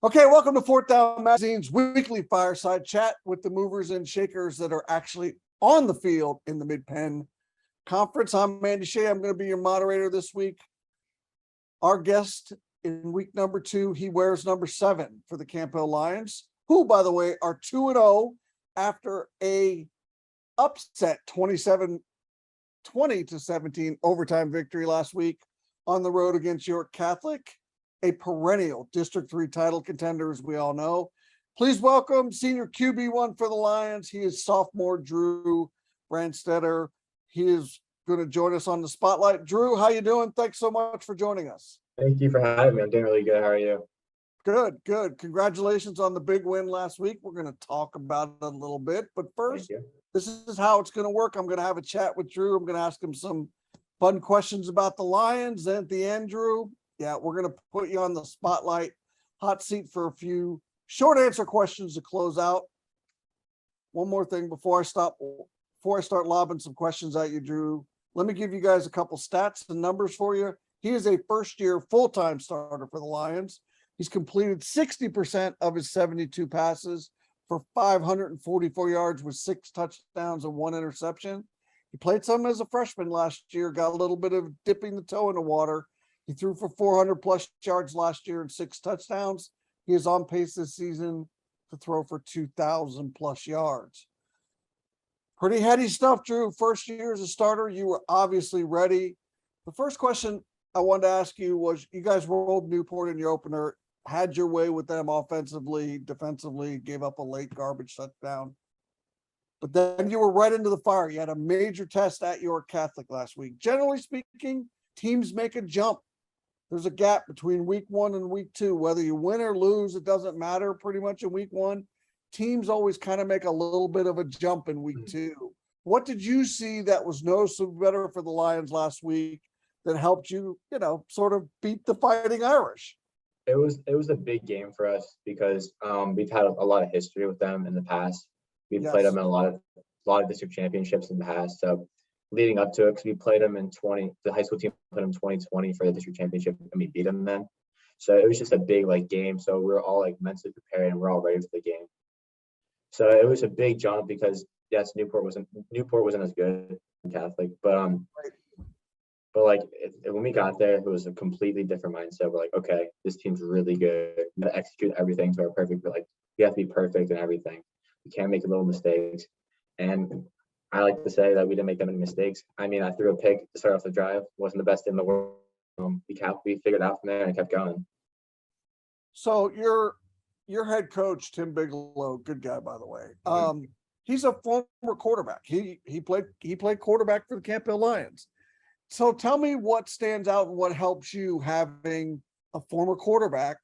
Okay, welcome to Fourth Down Magazine's weekly fireside chat with the movers and shakers that are actually on the field in the Mid-Penn Conference. I'm Andy Shay. I'm going to be your moderator this week. Our guest in week number 2, he wears number 7 for the Camp Hill Lions, who, by the way, are 2-0 after a upset 27-20-17 overtime victory last week on the road against York Catholic, a perennial District 3 title contender, as we all know. Please welcome senior QB1 for the Lions. He is sophomore Drew Branstetter. He is going to join us on the spotlight. Drew, how you doing? Thanks so much for joining us. Thank you for having me. I'm doing really good. How are you? Good, good. Congratulations on the big win last week. We're going to talk about it a little bit, but first, this is how it's going to work. I'm going to have a chat with Drew. I'm going to ask him some fun questions about the Lions. And at the end, Drew, we're going to put you on the spotlight hot seat for a few short answer questions to close out. One more thing before I start lobbing some questions at you, Drew, let me give you guys a couple stats and numbers for you. He is a first-year full-time starter for the Lions. He's completed 60% of his 72 passes for 544 yards with 6 touchdowns and 1 interception. He played some as a freshman last year, got a little bit of dipping the toe in the water. He threw for 400 plus yards last year and 6 touchdowns. He is on pace this season to throw for 2,000 plus yards. Pretty heady stuff, Drew. First year as a starter, you were obviously ready. The first question I wanted to ask you was, you guys rolled Newport in your opener, had your way with them offensively, defensively, gave up a late garbage touchdown. But then you were right into the fire. You had a major test at York Catholic last week. Generally speaking, teams make a jump. There's a gap between week 1 and week 2. Whether you win or lose, it doesn't matter pretty much in week 1. Teams always kind of make a little bit of a jump in week 2. What did you see that was noticeably better for the Lions last week that helped you, sort of beat the Fighting Irish? It was a big game for us because we've had a lot of history with them in the past. We've played them in a lot of district championships in the past. So leading up to it, because we played them in the high school team played them 2020 for the district championship, and we beat them then. So it was just a big game. So we were all mentally prepared and we're all ready for the game. So it was a big jump because yes, Newport wasn't as good as Catholic, but when we got there, it was a completely different mindset. We're like, okay, this team's really good. We gotta execute everything to our perfect. We have to be perfect in everything. We can't make little mistakes. And I like to say that we didn't make that many mistakes. I mean, I threw a pick to start off the drive. Wasn't the best in the world. We figured out from there and kept going. So your head coach, Tim Bigelow, good guy, by the way. He's a former quarterback. He played quarterback for the Camp Hill Lions. So tell me what stands out and what helps you having a former quarterback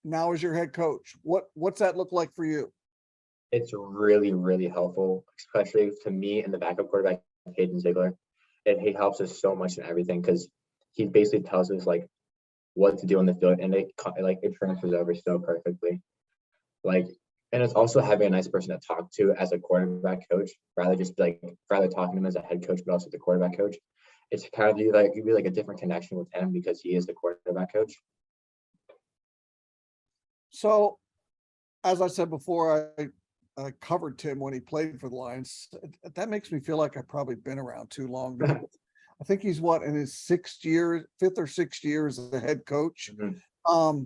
now as your head coach. What's that look like for you? It's really, really helpful, especially to me and the backup quarterback, Hayden Ziegler. He helps us so much in everything because he basically tells us what to do on the field, and it transfers over so perfectly. And it's also having a nice person to talk to as a quarterback coach, rather talking to him as a head coach, but also the quarterback coach. It's kind of a different connection with him because he is the quarterback coach. So, as I said before, I covered Tim when he played for the Lions. That makes me feel like I've probably been around too long. I think he's in his 5th or 6th year as a head coach. Mm-hmm.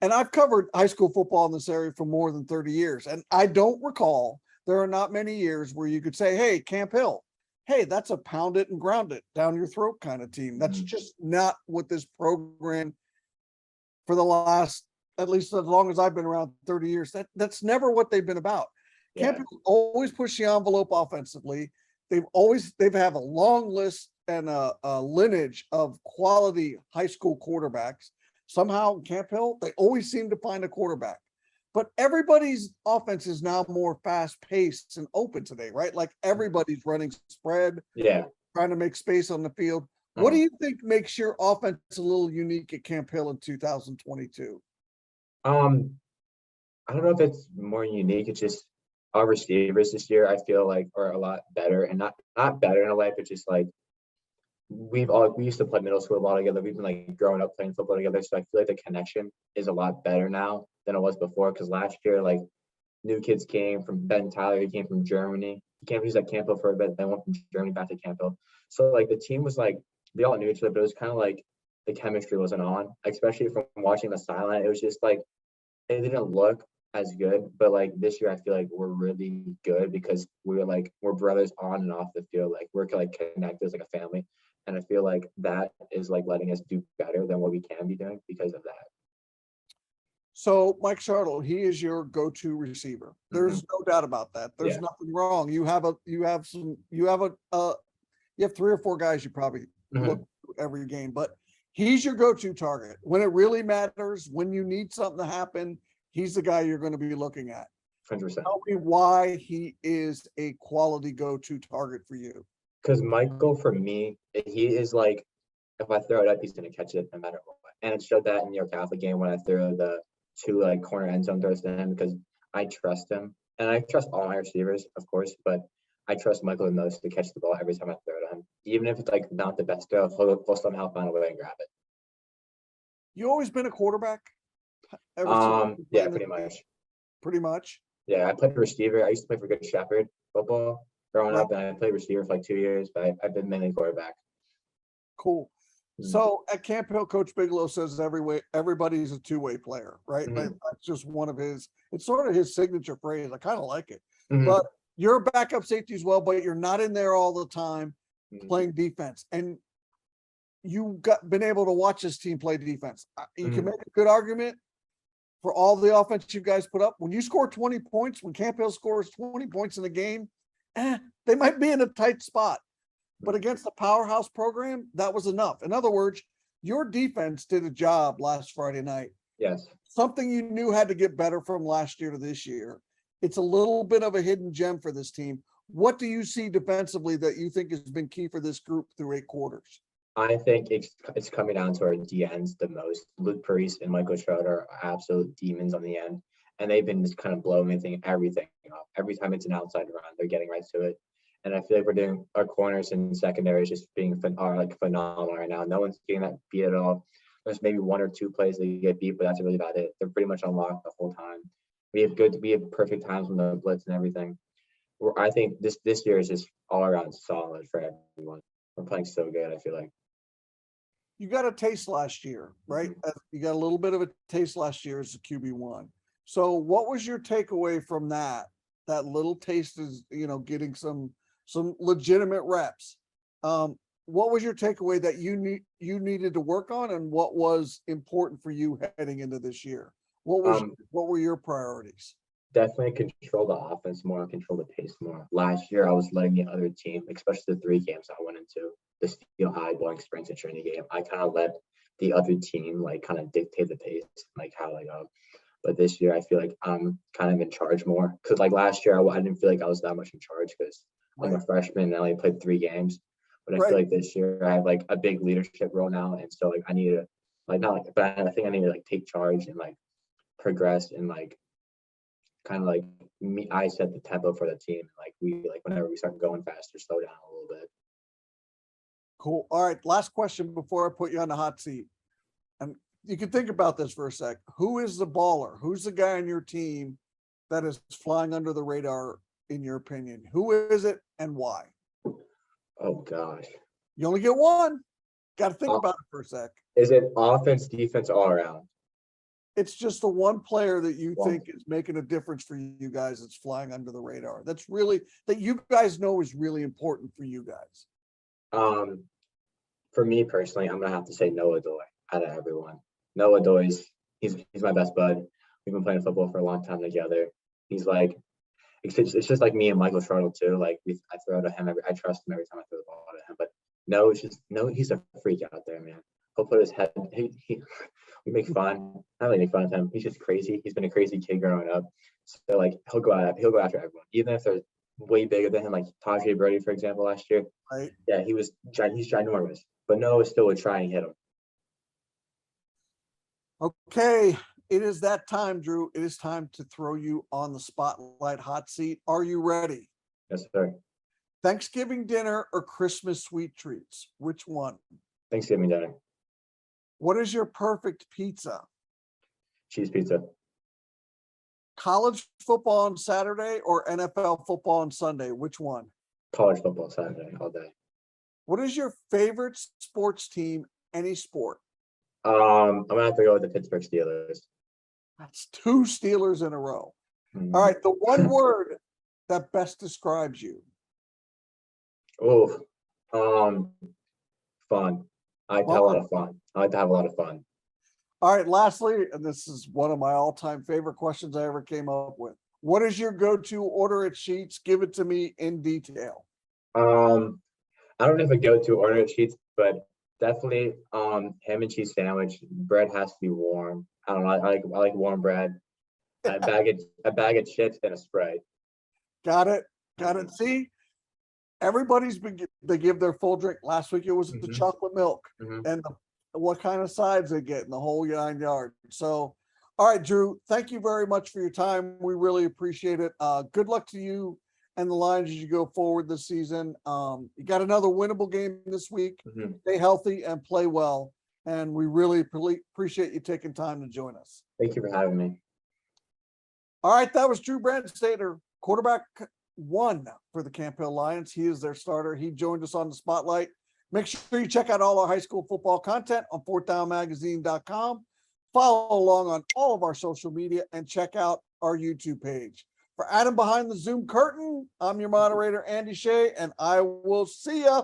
And I've covered high school football in this area for more than 30 years. And I don't recall, there are not many years where you could say, hey, Camp Hill, hey, that's a pound it and ground it down your throat kind of team. That's just not what this program for the last, at least as long as I've been around, 30 years, that's never what they've been about. Camp Hill always push the envelope offensively. They've have a long list and a lineage of quality high school quarterbacks. Somehow in Camp Hill, they always seem to find a quarterback. But everybody's offense is now more fast-paced and open today, right? Like everybody's running spread, trying to make space on the field. What do you think makes your offense a little unique at Camp Hill in 2022? I don't know if it's more unique. It's just our receivers this year, I feel are a lot better, and not better in a way, but just we used to play middle school ball together. We've been growing up playing football together. So I feel like the connection is a lot better now than it was before. Because last year, like new kids came from Ben Tyler, he came from Germany. He was at Campbell for a bit, then went from Germany back to Campbell. So like the team was like they all knew each other, but it was kind of like the chemistry wasn't on, especially from watching the sideline. It was just like it didn't look as good, but like this year I feel like we're really good because we're brothers on and off the field. Like we're like connected as like a family. And I feel like that is like letting us do better than what we can be doing because of that. So Mike Shardle, he is your go-to receiver. There's no doubt about that. There's Yeah. nothing wrong. You have 3 or 4 guys you probably look every game, but he's your go-to target. When it really matters, when you need something to happen, he's the guy you're going to be looking at. 100%. Tell me why he is a quality go-to target for you. Because Michael, for me, he is like, if I throw it up, he's going to catch it no matter what. And it showed that in your Catholic game when I threw the 2 like corner end zone throws to him because I trust him. And I trust all my receivers, of course, but I trust Michael the most to catch the ball every time I throw it to him. Even if it's like not the best throw, he'll somehow find a way and grab it. You always been a quarterback? Yeah, pretty much. Pretty much. Yeah, I played receiver. I used to play for Good Shepherd football growing up, and I played receiver for like 2 years, but I've been mainly quarterback. Cool. So at Camp Hill, Coach Bigelow says everybody's a two-way player, right? That's just one of his, it's sort of his signature phrase. I kind of like it. But you're a backup safety as well, but you're not in there all the time playing defense. And you been able to watch this team play defense. You can make a good argument for all the offense you guys put up. When you score 20 points, when Camp Hill scores 20 points in a game, they might be in a tight spot. But against the powerhouse program, that was enough. In other words, your defense did a job last Friday night. Yes. Something you knew had to get better from last year to this year. It's a little bit of a hidden gem for this team. What do you see defensively that you think has been key for this group through 8 quarters? I think it's coming down to our DNs the most. Luke Parise and Michael Schroeder are absolute demons on the end. And they've been just kind of blowing everything up. Every time it's an outside run, they're getting right to it. And I feel like we're doing our corners and secondaries just being phenomenal right now. No one's getting that beat at all. There's maybe 1 or 2 plays that you get beat, but that's really about it. They're pretty much unlocked the whole time. We have perfect times when the blitz and everything. I think this year is just all around solid for everyone. We're playing so good, I feel like. You got a taste last year, right? You got a little bit of a taste last year as a QB1. So what was your takeaway from that? That little taste is, getting some legitimate reps. What was your takeaway that you needed to work on, and what was important for you heading into this year? What were your priorities? Definitely control the offense more, control the pace more. Last year, I was letting the other team, especially the 3 games I went into, the Steel High, Bowling Springs, and Trinity game, I kind of let the other team like kind of dictate the pace, like how they go. But this year, I feel like I'm kind of in charge more. Because like last year, I didn't feel like I was that much in charge because I'm a freshman and I only played 3 games. But I feel like this year I have like a big leadership role now, and so like I need to like not like, but I think I need to like take charge and like progress and like kind of like I set the tempo for the team. Like whenever we start going faster, slow down a little bit. Cool. All right. Last question before I put you on the hot seat. And you can think about this for a sec. Who is the baller? Who's the guy on your team that is flying under the radar, in your opinion? Who is it and why? Oh gosh. You only get one. Got to think about it for a sec. Is it offense, defense, all around? It's just the one player that you think is making a difference for you guys that's flying under the radar. That you guys know is really important for you guys. For me personally, I'm gonna have to say Noah Doy out of everyone. Noah Doy's he's my best bud. We've been playing football for a long time together. He's like it's just like me and Michael Charlotte too. Like I throw to him I trust him every time I throw the ball to him. But he's a freak out there, man. He'll put his head we make fun. Not really make fun of him. He's just crazy. He's been a crazy kid growing up. So like he'll go after everyone, even if they're way bigger than him, like Tajay Brody, for example, last year. Right. Yeah, he's ginormous. But Noah still would try and hit him. Okay. It is that time, Drew. It is time to throw you on the spotlight hot seat. Are you ready? Yes, sir. Thanksgiving dinner or Christmas sweet treats? Which one? Thanksgiving dinner. What is your perfect pizza? Cheese pizza. college football on Saturday or NFL football on Sunday? Which one? College football Saturday all day. What is your favorite sports team, any sport? I'm gonna have to go with the Pittsburgh Steelers. That's two Steelers in a row. Mhm. All right, the one word that best describes you. Oh, fun. I like to have a lot of fun. I like to have a lot of fun. All right, lastly, and this is one of my all-time favorite questions I ever came up with. What is your go-to order at Sheets? Give it to me in detail. I don't know if I go to order at Sheets, but definitely ham and cheese sandwich. Bread has to be warm. I don't know. I like warm bread. A bag of chips and a Sprite. Got it. Got it. See, they give their full drink. Last week it was the Mhm. chocolate milk Mhm. and what kind of sides they get in the whole 9 yards. So, all right, Drew, thank you very much for your time. We really appreciate it. Good luck to you and the Lions as you go forward this season. You got another winnable game this week. Mhm. Stay healthy and play well. And we really appreciate you taking time to join us. Thank you for having me. All right, that was Drew Branstetter, quarterback one for the Camp Hill Lions. He is their starter. He joined us on the spotlight. Make sure you check out all our high school football content on fourthdownmagazine.com. Follow along on all of our social media and check out our YouTube page. For Adam behind the Zoom curtain, I'm your moderator, Andy Shay, and I will see ya